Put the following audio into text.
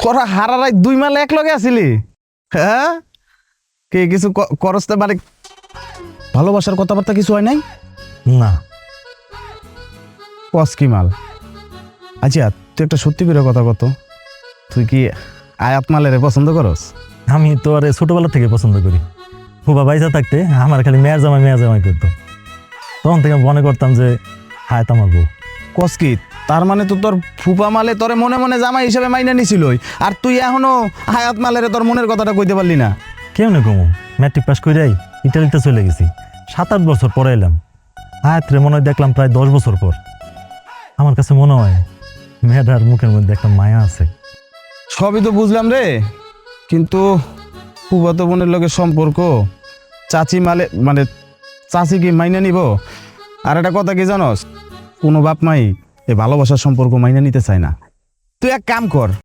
তোরা হারারাই 2 মাস এক লগে আছিলি? হ্যাঁ, কে কিছু করসতে মানে ভালোবাসার কথাবার্তা কিছু হয় নাই? না। কস কি মাল? আচ্ছা তুই একটা সত্যি করে কথা কত, তুই কি আয়াত মালের পছন্দ করস? আমি তো আরে ছোটবেলা থেকে পছন্দ করি। ফুবা বাইসা থাকতে আমার খালি মেয়ের জামাই করতো। তখন থেকে মনে করতাম যে হায়াত আমার বউ। কস কি? তার মানে তো তোর ফুপা মালে তোরে মনে মনে জামাই হিসেবে মাইনা নিছিলই, আর তুই এখনো হায়াত মালের তোর মনের কথাটা কইতে পারলি না? কেউ না কমু, ম্যাট্রিক পাস কইরাই ইটালিতে চলে গেছি। 7-8 বছর পরে এলাম। হায়াতরে মনে হয় দেখলাম প্রায় 10 বছর পর। আমার কাছে মনে হয় মেয়েটার মুখের মধ্যে একটা মায়া আছে। সবই তো বুঝলাম রে, কিন্তু ফুফাতো বোনের লগে সম্পর্ক, চাচি মালে মানে চাচি কি মাইনা নিব? আর একটা কথা কি জানস, কোনো বাপ মাই এই ভালোবাসার সম্পর্ক মাইনা নিতে চায় না। তুই এক কাম কর,